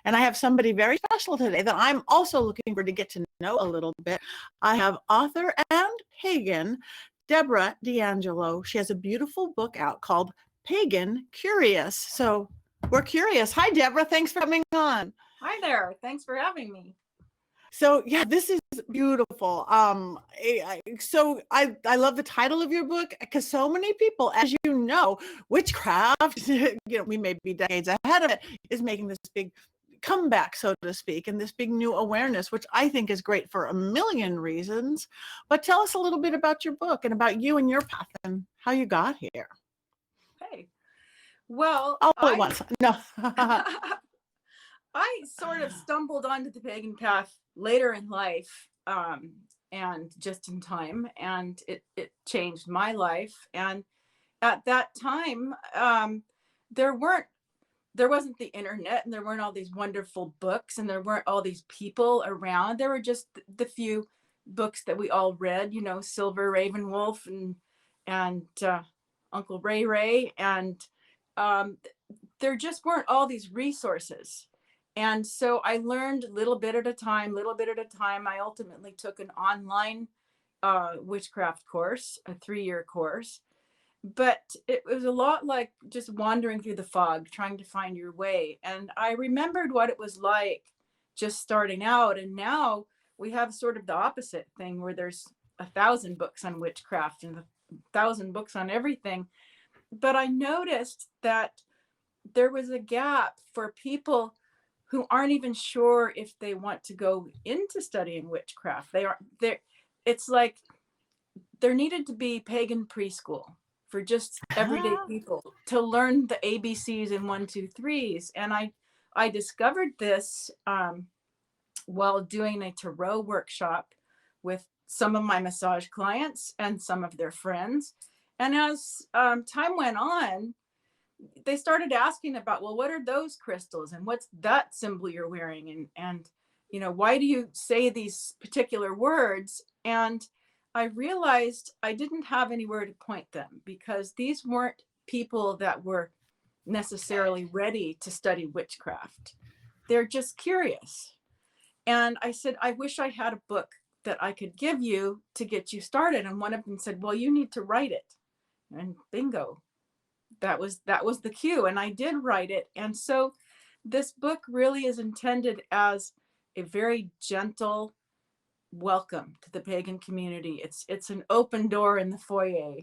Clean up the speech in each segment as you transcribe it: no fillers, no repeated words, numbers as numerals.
And I have somebody very special today that I'm also looking for to get to know a little bit. I have author and pagan Debra DeAngelo. She has a beautiful book out called Pagan Curious. So we're curious. Hi, Debra. Thanks for coming on. Hi there. Thanks for having me. So yeah, this is beautiful. So I love the title of your book because so many people, as you know, witchcraft, we may be decades ahead of it, is making this big comeback, so to speak, and this big new awareness, which I think is great for a million reasons. But tell us a little bit about your book and about you and your path and how you got here. Hey, well, all at once. No. I sort of stumbled onto the pagan path later in life, and just in time, and it changed my life. And at that time, there wasn't the internet, and there weren't all these wonderful books, and there weren't all these people around. There were just the few books that we all read, Silver Raven Wolf and Uncle Ray Ray, and there just weren't all these resources. And so I learned little bit at a time. I ultimately took an online witchcraft course, a 3-year course. But it was a lot like just wandering through the fog, trying to find your way. And I remembered what it was like just starting out. And now we have sort of the opposite thing where there's 1,000 books on witchcraft and 1,000 books on everything. But I noticed that there was a gap for people who aren't even sure if they want to go into studying witchcraft. It's like there needed to be pagan preschool for just everyday people to learn the ABCs and 1, 2, 3s. And I discovered this while doing a tarot workshop with some of my massage clients and some of their friends. And as time went on, they started asking about, well, what are those crystals and what's that symbol you're wearing? And why do you say these particular words? And I realized I didn't have anywhere to point them because these weren't people that were necessarily ready to study witchcraft. They're just curious. And I said, I wish I had a book that I could give you to get you started. And one of them said, well, you need to write it. And bingo. That was the cue, and I did write it. And so this book really is intended as a very gentle welcome to the pagan community. It's an open door in the foyer,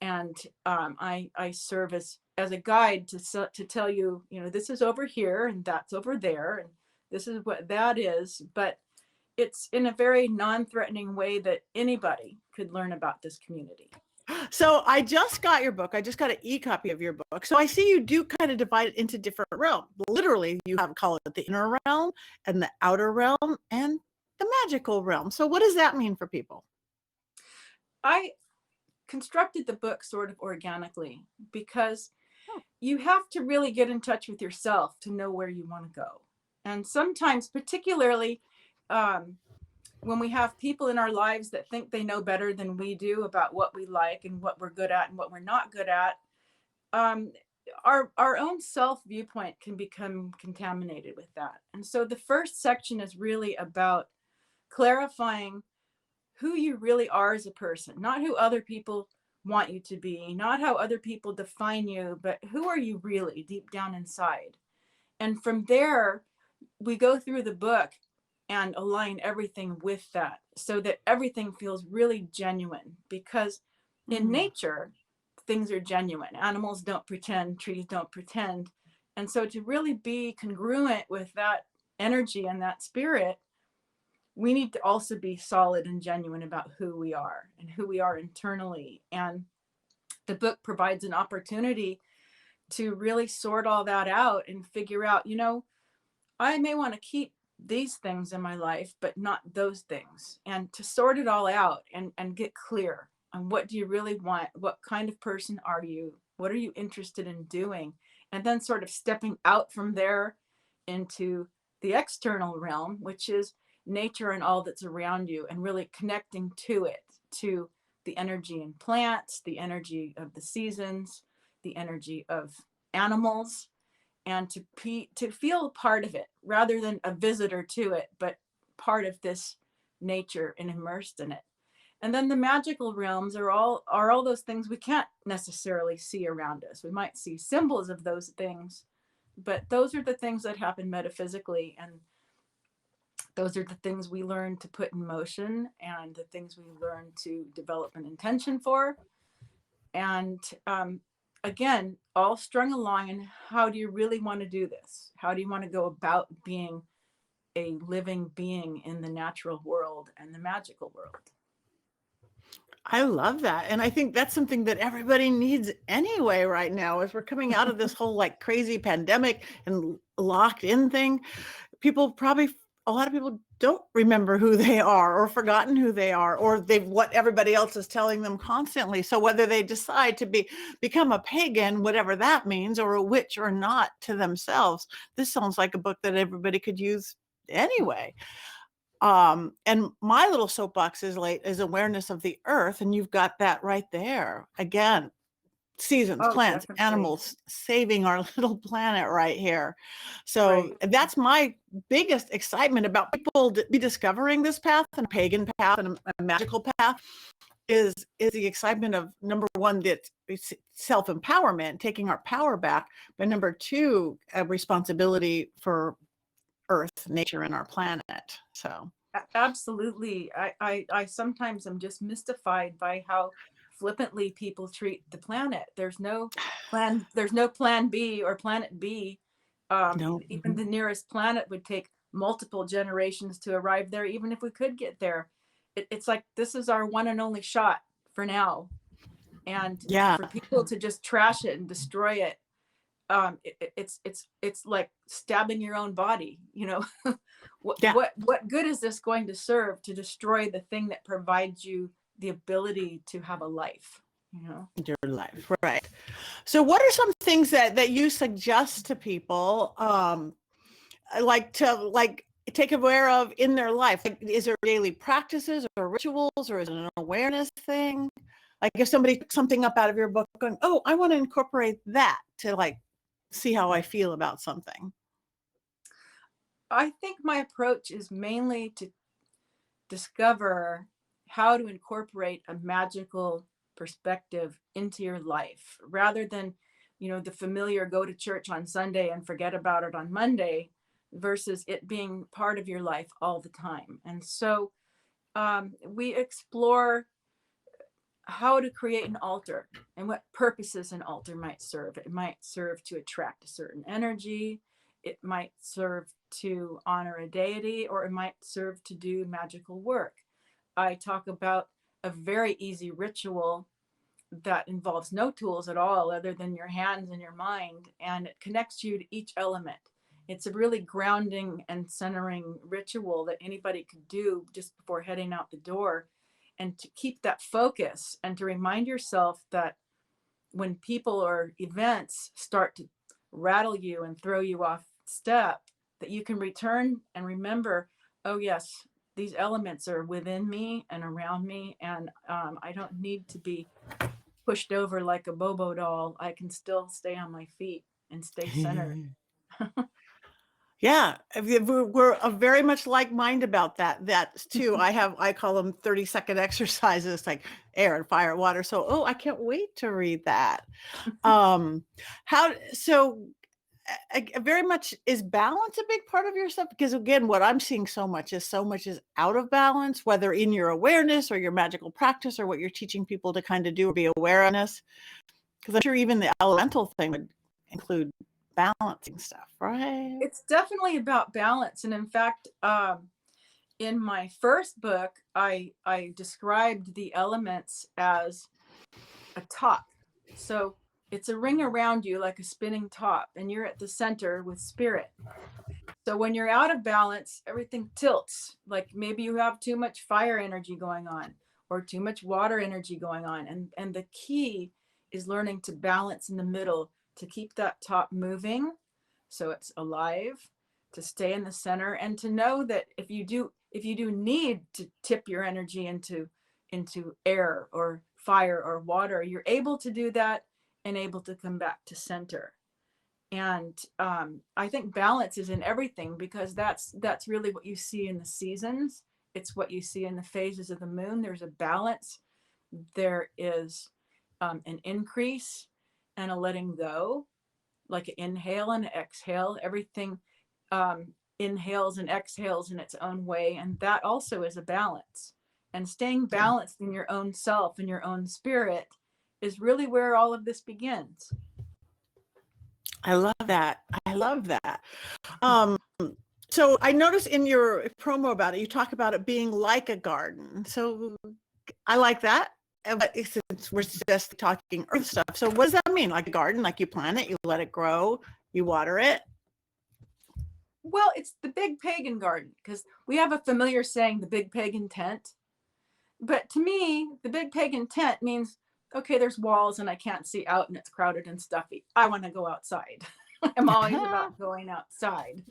and I serve as a guide to tell you, this is over here and that's over there, and this is what that is. But it's in a very non-threatening way that anybody could learn about this community. So I just got your book. I just got an e-copy of your book. So I see you do kind of divide it into different realms. Literally, you have called it the inner realm and the outer realm and the magical realm. So what does that mean for people? I constructed the book sort of organically because you have to really get in touch with yourself to know where you want to go. And sometimes, particularly when we have people in our lives that think they know better than we do about what we like and what we're good at and what we're not good at, our own self viewpoint can become contaminated with that. And so the first section is really about clarifying who you really are as a person, not who other people want you to be, not how other people define you, but who are you really deep down inside. And from there, we go through the book and align everything with that so that everything feels really genuine, because in nature, things are genuine. Animals don't pretend, trees don't pretend. And so to really be congruent with that energy and that spirit, we need to also be solid and genuine about who we are and who we are internally. And the book provides an opportunity to really sort all that out and figure out, I may want to keep these things in my life, but not those things, and to sort it all out and get clear on what do you really want? What kind of person are you? What are you interested in doing? And then sort of stepping out from there into the external realm, which is nature and all that's around you, and really connecting to it, to the energy in plants, the energy of the seasons, the energy of animals, and to feel part of it, rather than a visitor to it, but part of this nature and immersed in it. And then the magical realms are all those things we can't necessarily see around us. We might see symbols of those things, but those are the things that happen metaphysically, and those are the things we learn to put in motion, and the things we learn to develop an intention for. And again, all strung along. And how do you really want to do this? How do you want to go about being a living being in the natural world and the magical world? I love that. And I think that's something that everybody needs anyway right now as we're coming out of this whole like crazy pandemic and locked in thing. A lot of people don't remember who they are, or forgotten who they are, or they've what everybody else is telling them constantly. So whether they decide to become a pagan, whatever that means, or a witch or not to themselves, this sounds like a book that everybody could use anyway. And my little soapbox is awareness of the earth, and you've got that right there. Again, seasons, Oh, plants, definitely. animals, saving our little planet right here. So Right. that's my biggest excitement about people be discovering this path, and a pagan path and a magical path, is the excitement of, number one, that it's self-empowerment, taking our power back, but number two, a responsibility for earth, nature, and our planet. So Absolutely. I sometimes am just mystified by how flippantly people treat the planet. There's no plan B or planet B. no. Even the nearest planet would take multiple generations to arrive there, even if we could get there. It's like, this is our one and only shot for now. And Yeah. for people to just trash it and destroy it, it's like stabbing your own body, you know. Yeah. What good is this going to serve, to destroy the thing that provides you the ability to have a life, you know? Your life, right? So what are some things that you suggest to people, like to take aware of in their life? Like, is there daily practices or rituals, or is it an awareness thing? Like, if somebody took something up out of your book going, oh, I want to incorporate that to like see how I feel about something. I think my approach is mainly to discover how to incorporate a magical perspective into your life, rather than, you know, the familiar go to church on Sunday and forget about it on Monday, versus it being part of your life all the time. And so we explore how to create an altar and what purposes an altar might serve. It might serve to attract a certain energy. It might serve to honor a deity, or it might serve to do magical work. I talk about a very easy ritual that involves no tools at all other than your hands and your mind, and it connects you to each element. It's a really grounding and centering ritual that anybody could do just before heading out the door, and to keep that focus, and to remind yourself that when people or events start to rattle you and throw you off step, that you can return and remember, oh yes, these elements are within me and around me, and I don't need to be pushed over like a Bobo doll. I can still stay on my feet and stay centered. Yeah, we're very much like mind about that. That's too. I call them 30-second exercises, like air and fire, water. So, oh, I can't wait to read that. How so? Very much, is balance a big part of your stuff? Because again, what I'm seeing so much is out of balance, whether in your awareness or your magical practice, or what you're teaching people to kind of do or be awareness. Because I'm sure even the elemental thing would include balancing stuff, right? It's definitely about balance. And in fact, in my first book, I described the elements as a top. So it's a ring around you like a spinning top, and you're at the center with spirit. So when you're out of balance, everything tilts. Like maybe you have too much fire energy going on, or too much water energy going on. And the key is learning to balance in the middle, to keep that top moving so it's alive, to stay in the center, and to know that if you do need to tip your energy into air or fire or water, you're able to do that, and able to come back to center. And I think balance is in everything, because that's really what you see in the seasons. It's what you see in the phases of the moon. There's a balance. There is an increase and a letting go, like an inhale and an exhale. Everything inhales and exhales in its own way. And that also is a balance. And staying balanced in your own self and your own spirit is really where all of this begins. I love that. I love that. Um, so I noticed in your promo about it, you talk about it being like a garden. So I like that. But since we're just talking earth stuff, so what does that mean? Like a garden, like you plant it, you let it grow, you water it? Well, it's the big pagan garden, because we have a familiar saying, the big pagan tent. But to me, the big pagan tent means, okay, there's walls and I can't see out and it's crowded and stuffy. I want to go outside. I'm always about going outside.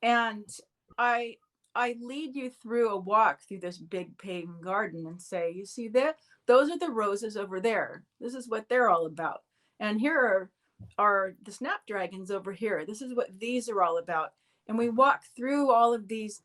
And I lead you through a walk through this big pagan garden and say, you see that those are the roses over there. This is what they're all about. And here are the snapdragons over here. This is what these are all about. And we walk through all of these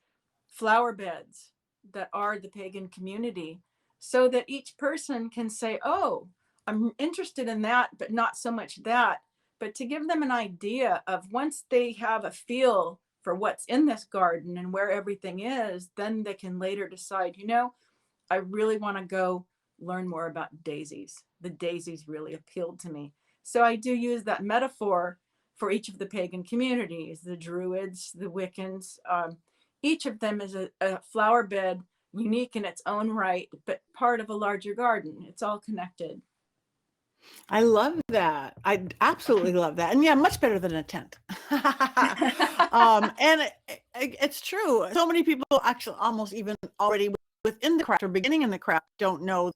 flower beds that are the pagan community, so that each person can say, oh, I'm interested in that, but not so much that. But to give them an idea of, once they have a feel for what's in this garden and where everything is, then they can later decide, you know, I really want to go learn more about daisies. The daisies really appealed to me. So I do use that metaphor for each of the pagan communities, the Druids, the Wiccans. Each of them is a flower bed, unique in its own right, but part of a larger garden. It's all connected. I love that. I absolutely love that. And yeah, much better than a tent. And it's true. So many people actually almost even already within the craft or beginning in the craft don't know.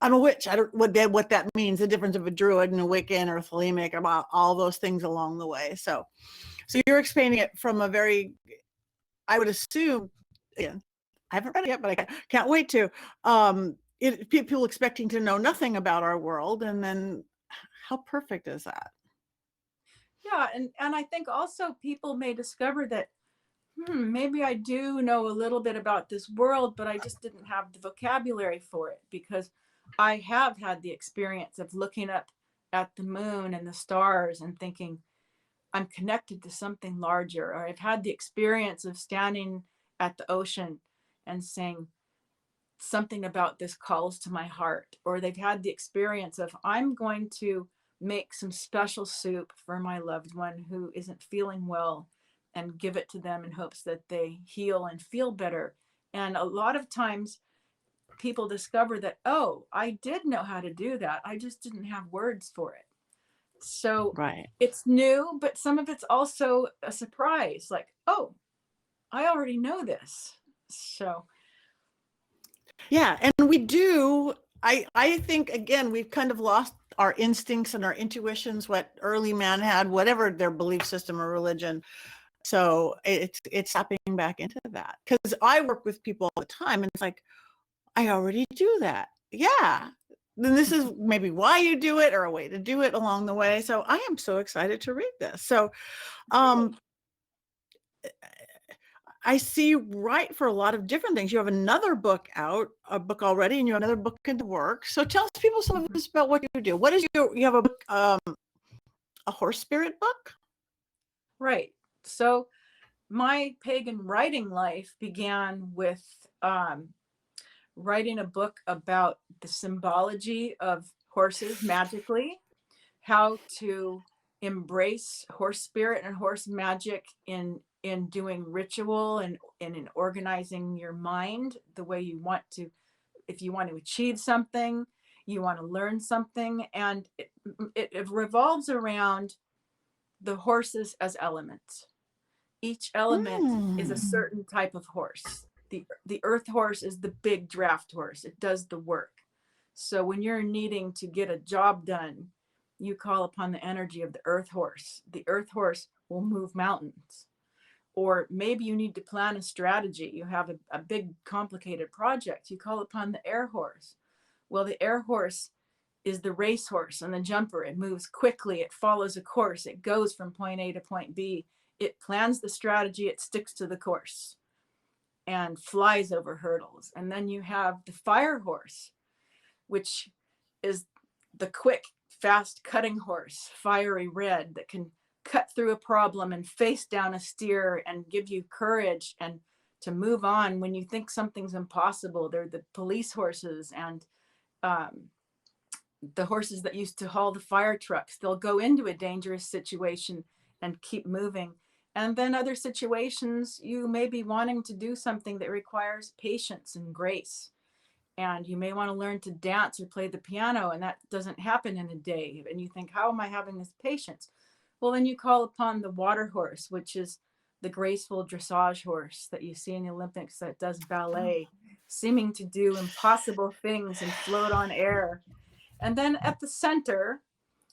I'm a witch. I don't what that means, the difference of a druid and a Wiccan or a Thelemic, about all those things along the way. So you're explaining it from a very, I would assume, again, I haven't read it yet, but I can't wait to. People expecting to know nothing about our world, and then how perfect is that? Yeah, and I think also people may discover that, maybe I do know a little bit about this world, but I just didn't have the vocabulary for it, because I have had the experience of looking up at the moon and the stars and thinking, I'm connected to something larger. Or I've had the experience of standing at the ocean and saying, something about this calls to my heart. Or they've had the experience of, I'm going to make some special soup for my loved one who isn't feeling well, and give it to them in hopes that they heal and feel better. And a lot of times people discover that, oh, I did know how to do that. I just didn't have words for it. So Right. it's new, but some of it's also a surprise, like, oh, I already know this. So Yeah, and we do. I think, again, we've kind of lost our instincts and our intuitions, what early man had, whatever their belief system or religion. So it's tapping back into that, because I work with people all the time, and it's like, I already do that. Yeah. Then this is maybe why you do it, or a way to do it along the way. So I am so excited to read this. So I see you write for a lot of different things. You have another book out, a book already, and you have another book in the work. So tell people some of this about what you do. What is you have a book, a horse spirit book? right. So my pagan writing life began with writing a book about the symbology of horses magically, how to embrace horse spirit and horse magic in doing ritual and in organizing your mind the way you want to. If you want to achieve something, you want to learn something, and it revolves around the horses as elements. Each element is a certain type of horse. The earth horse is the big draft horse. It does the work. So when you're needing to get a job done, you call upon the energy of the earth horse. The earth horse will move mountains. Or maybe you need to plan a strategy. You have a big complicated project. You call upon the air horse. Well, the air horse is the racehorse and the jumper. It moves quickly. It follows a course. It goes from point A to point B. It plans the strategy. It sticks to the course and flies over hurdles. And then you have the fire horse, which is the quick, fast cutting horse, fiery red, that can cut through a problem and face down a steer and give you courage and to move on when you think something's impossible. They're the police horses and the horses that used to haul the fire trucks. They'll go into a dangerous situation and keep moving. And then other situations, you may be wanting to do something that requires patience and grace. And you may want to learn to dance or play the piano, and that doesn't happen in a day. And you think, how am I having this patience? Well, then you call upon the water horse, which is the graceful dressage horse that you see in the Olympics that does ballet, seeming to do impossible things and float on air. And then at the center,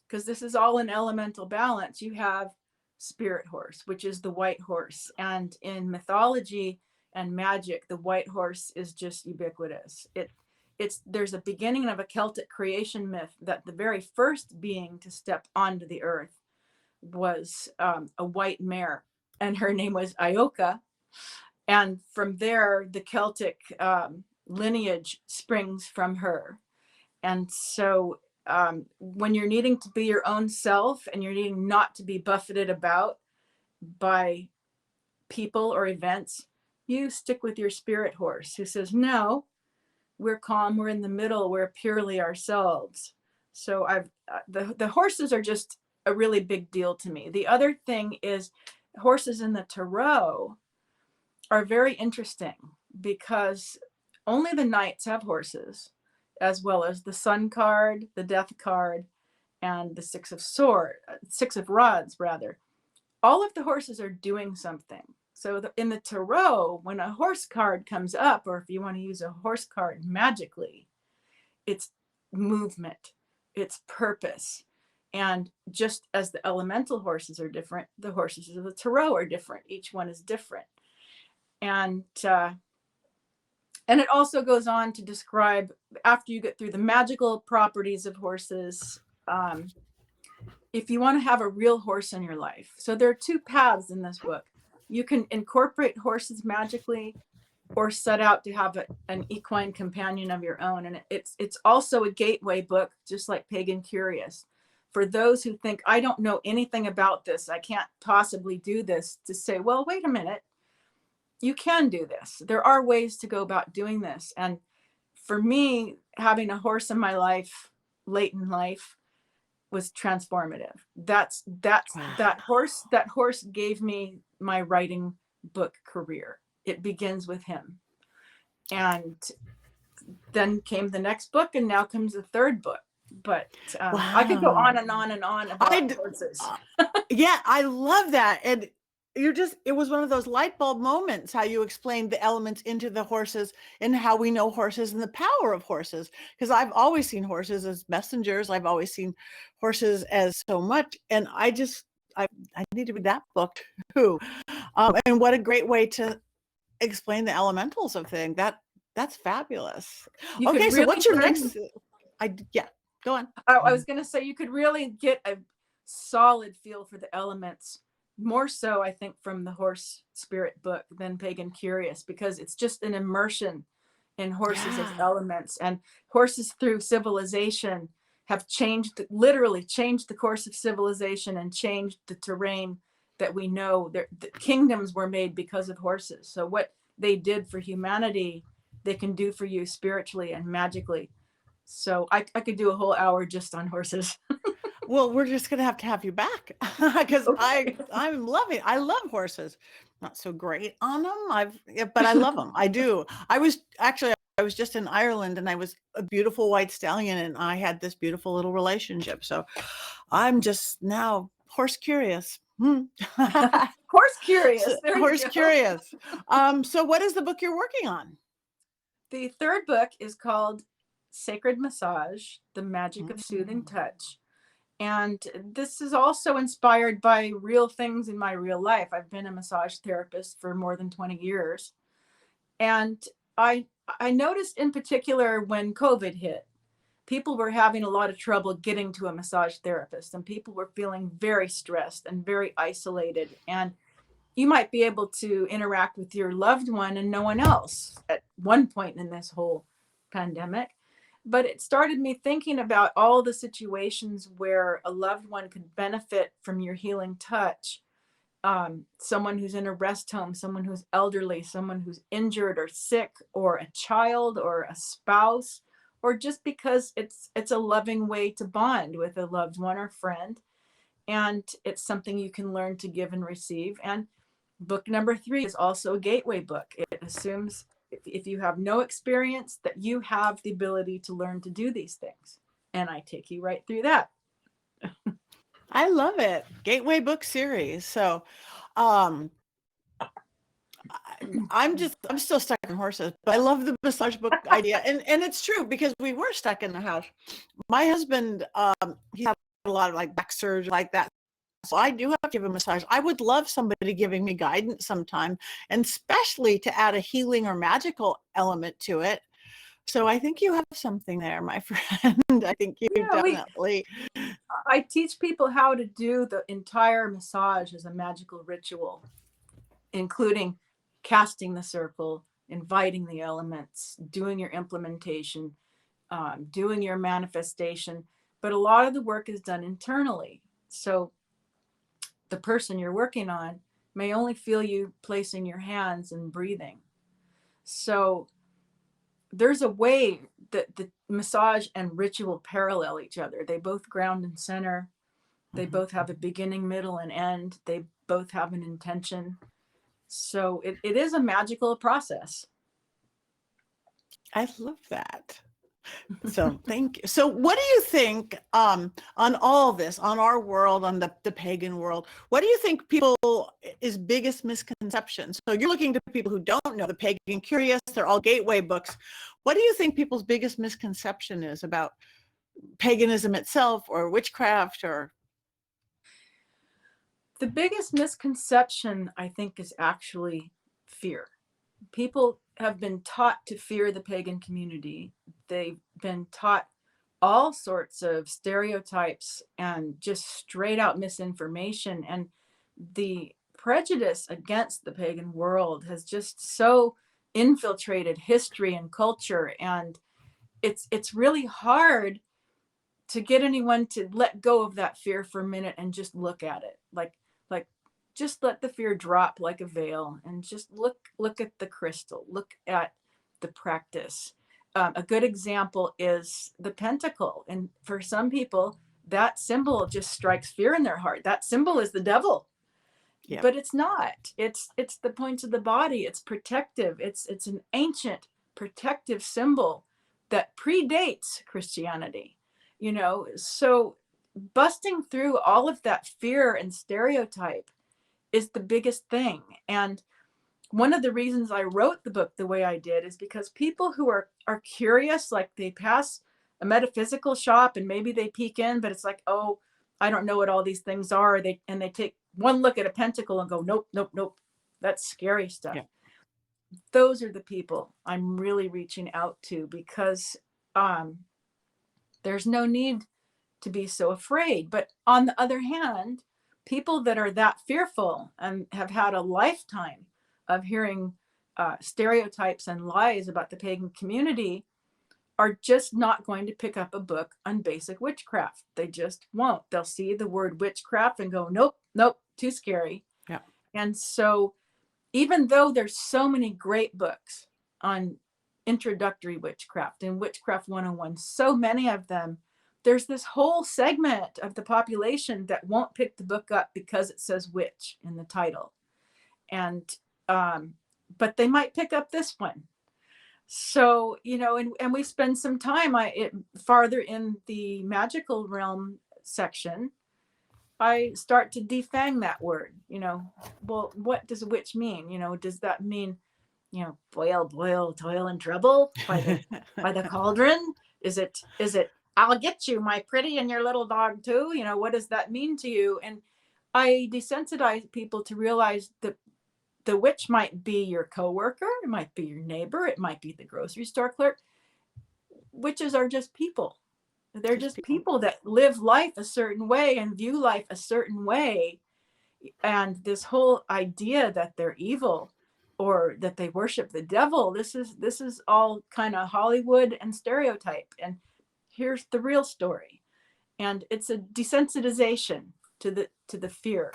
because this is all in elemental balance, you have spirit horse, which is the white horse. And in mythology and magic, the white horse is just ubiquitous. There's a beginning of a Celtic creation myth that the very first being to step onto the earth was a white mare, and her name was Ioka. And from there, the Celtic lineage springs from her. And so when you're needing to be your own self and you're needing not to be buffeted about by people or events, you stick with your spirit horse, who says, no, we're calm, we're in the middle, we're purely ourselves. So the horses are just a really big deal to me. The other thing is horses in the tarot are very interesting because only the knights have horses, as well as the sun card, the death card, and the six of rods rather. All of the horses are doing something. So in the tarot, when a horse card comes up, or if you want to use a horse card magically, it's movement, it's purpose. And just as the elemental horses are different, the horses of the tarot are different. Each one is different. And it also goes on to describe, after you get through the magical properties of horses, if you want to have a real horse in your life. So there are two paths in this book. You can incorporate horses magically or set out to have an equine companion of your own. And it's also a gateway book, just like Pagan Curious. For those who think, I don't know anything about this, I can't possibly do this, to say, well, wait a minute, you can do this. There are ways to go about doing this. And for me, having a horse in my life, late in life, was transformative. That horse gave me my writing book career. It begins with him. And then came the next book, and now comes the third book. But wow. I could go on and on and on about horses. Yeah, I love that. And it was one of those light bulb moments, how you explained the elements into the horses and how we know horses and the power of horses. Because I've always seen horses as messengers. I've always seen horses as so much. And I need to read that book too. And what a great way to explain the elementals of things. That's fabulous. Okay, so what's your next? Go on. I was going to say, you could really get a solid feel for the elements, more so, I think, from the horse spirit book than Pagan Curious, because it's just an immersion in horses as elements. And horses through civilization have literally changed the course of civilization and changed the terrain that we know. The kingdoms were made because of horses. So what they did for humanity, they can do for you spiritually and magically. So I could do a whole hour just on horses. Well, we're just going to have you back because okay. I love horses. Not so great on them, but I love them. I do. I was just in Ireland, and I was a beautiful white stallion, and I had this beautiful little relationship. So I'm just now horse curious. Horse curious. Horse curious. So what is the book you're working on? The third book is called Sacred Massage, The Magic of Soothing Touch. And this is also inspired by real things in my real life. I've been a massage therapist for more than 20 years. And I noticed in particular when COVID hit people were having a lot of trouble getting to a massage therapist, and people were feeling very stressed and very isolated. And you might be able to interact with your loved one and no one else at one point in this whole pandemic. But it started me thinking about all the situations where a loved one could benefit from your healing touch. Someone who's in a rest home, someone who's elderly, someone who's injured or sick, or a child or a spouse, or just because it's a loving way to bond with a loved one or friend. And it's something you can learn to give and receive. And book number 3 is also a gateway book. It assumes if you have no experience, that you have the ability to learn to do these things. And I take you right through that. I love it. Gateway book series. So, um, I'm still stuck in horses, but I love the massage book idea. And it's true, because we were stuck in the house. My husband, he had a lot of like back surgery like that. So I do have to give a massage. I would love somebody giving me guidance sometime, and especially to add a healing or magical element to it. So I think you have something there, my friend. I think you definitely. I teach people how to do the entire massage as a magical ritual, including casting the circle, inviting the elements, doing your implementation, doing your manifestation. But a lot of the work is done internally. So the person you're working on may only feel you placing your hands and breathing. So there's a way that the massage and ritual parallel each other. They both ground and center. They both have a beginning, middle, and end. They both have an intention. So it is a magical process. I love that. So thank you. So what do you think on all this, on our world, on the pagan world, what do you think people is biggest misconception? So you're looking to people who don't know the Pagan Curious, they're all gateway books. What do you think people's biggest misconception is about paganism itself, or witchcraft, or? The biggest misconception, I think, is actually fear. People have been taught to fear the pagan community. They've been taught all sorts of stereotypes and just straight out misinformation. And the prejudice against the pagan world has just so infiltrated history and culture. And it's really hard to get anyone to let go of that fear for a minute and just look at it. Like just let the fear drop like a veil, and just look at the crystal, look at the practice. A good example is the pentacle. And for some people, that symbol just strikes fear in their heart. That symbol is the devil. Yeah. But it's not. It's the points of the body. It's protective. It's an ancient protective symbol that predates Christianity. So busting through all of that fear and stereotype is the biggest thing. And one of the reasons I wrote the book the way I did is because people who are curious, like they pass a metaphysical shop and maybe they peek in, but it's like, oh, I don't know what all these things are. They take one look at a pentacle and go, nope, that's scary stuff. Yeah. Those are the people I'm really reaching out to, because there's no need to be so afraid. But on the other hand, people that are that fearful and have had a lifetime of hearing stereotypes and lies about the pagan community are just not going to pick up a book on basic witchcraft. They just won't. They'll see the word witchcraft and go, nope, too scary. Yeah. And so even though there's so many great books on introductory witchcraft and Witchcraft 101, so many of them, there's this whole segment of the population that won't pick the book up because it says witch in the title. And but they might pick up this one. So, and we spend some time farther in the magical realm section. I start to defang that word. Well, what does witch mean? Does that mean, boil, toil and trouble by the cauldron? Is it I'll get you, my pretty, and your little dog too? What does that mean to you? And I desensitize people to realize that the witch might be your coworker, it might be your neighbor, it might be the grocery store clerk. Witches are just people. They're just people that live life a certain way and view life a certain way. And this whole idea that they're evil or that they worship the devil, this is all kind of Hollywood and stereotype. And here's the real story. And it's a desensitization to the fear.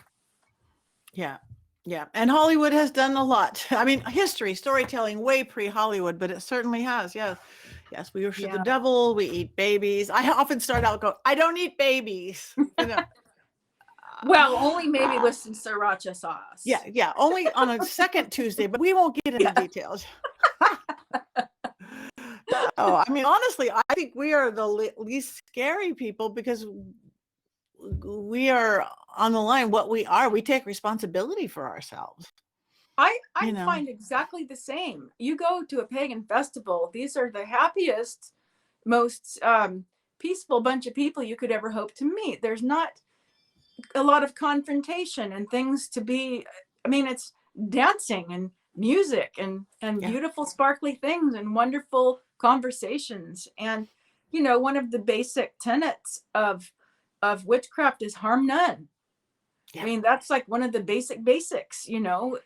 Yeah. Yeah. And Hollywood has done a lot. I mean, history, storytelling, way pre-Hollywood, but it certainly has. Yeah. Yes. We worship the devil. We eat babies. I often start out go, I don't eat babies. You know. Well, only maybe with some sriracha sauce. Yeah. Yeah. Only on a second Tuesday, but we won't get into details. Oh, I mean, honestly, I think we are the least scary people because we are on the line. What we are, we take responsibility for ourselves. I find exactly the same. You go to a pagan festival, these are the happiest, most peaceful bunch of people you could ever hope to meet. There's not a lot of confrontation and things to be, I mean, it's dancing and music and beautiful sparkly things and wonderful conversations. And, you know, one of the basic tenets of witchcraft is harm none. Yeah. I mean, that's like one of the basics, you know,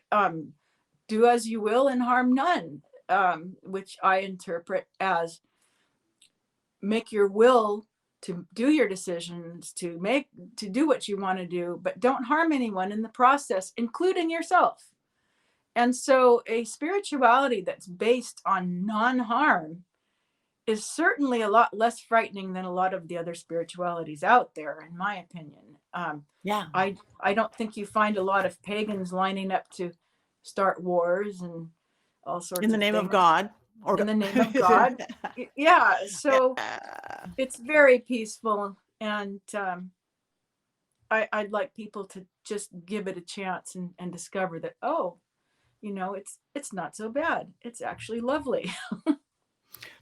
do as you will and harm none, which I interpret as make your will to do your decisions, to do what you want to do, but don't harm anyone in the process, including yourself. And so a spirituality that's based on non-harm is certainly a lot less frightening than a lot of the other spiritualities out there, in my opinion. I don't think you find a lot of pagans lining up to start wars and all sorts in the name of God. Or in the name of God. Yeah. So it's very peaceful. And I'd like people to just give it a chance and discover that, oh, you know, it's not so bad. It's actually lovely.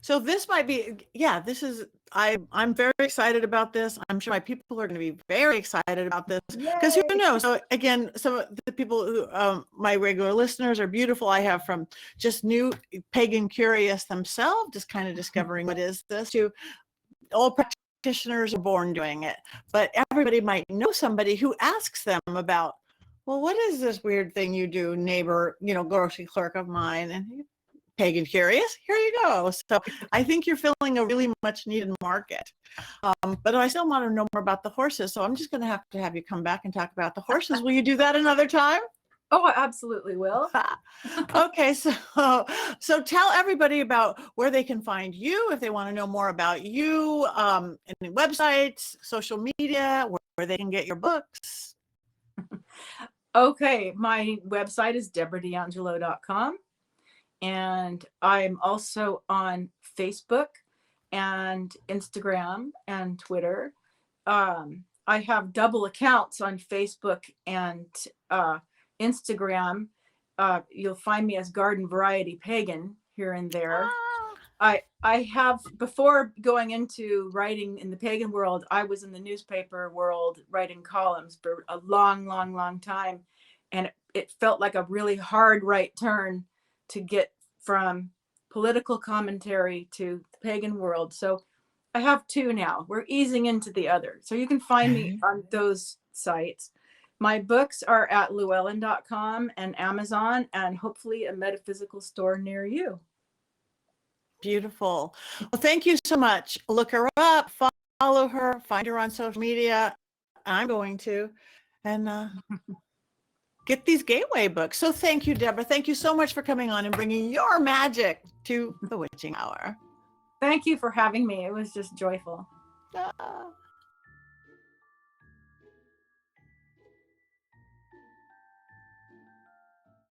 So this might be, this is, I'm very excited about this. I'm sure my people are going to be very excited about this because who knows? So again, some of the people who, my regular listeners are beautiful. I have from just new Pagan Curious themselves, just kind of discovering what is this, to old practitioners are born doing it. But everybody might know somebody who asks them about, well, what is this weird thing you do, neighbor, you know, grocery clerk of mine? And Pagan Curious, here you go. So I think you're filling a really much needed market. But I still want to know more about the horses. So I'm just going to have you come back and talk about the horses. Will you do that another time? Oh, I absolutely will. Okay. So tell everybody about where they can find you if they want to know more about you, any websites, social media, where they can get your books. Okay. My website is debradeangelo.com. And I'm also on Facebook and Instagram and Twitter. I have double accounts on Facebook and Instagram. You'll find me as Garden Variety Pagan here and there. I have, before going into writing in the pagan world, I was in the newspaper world writing columns for a long time. And it felt like a really hard right turn to get from political commentary to the pagan world. So I have two now. We're easing into the other. So you can find me on those sites. My books are at llewellyn.com and Amazon, and hopefully a metaphysical store near you. Beautiful. Well, thank you so much. Look her up, follow her, find her on social media. I'm going to. And get these gateway books. So thank you, Debra. Thank you so much for coming on and bringing your magic to the Witching Hour. Thank you for having me. It was just joyful.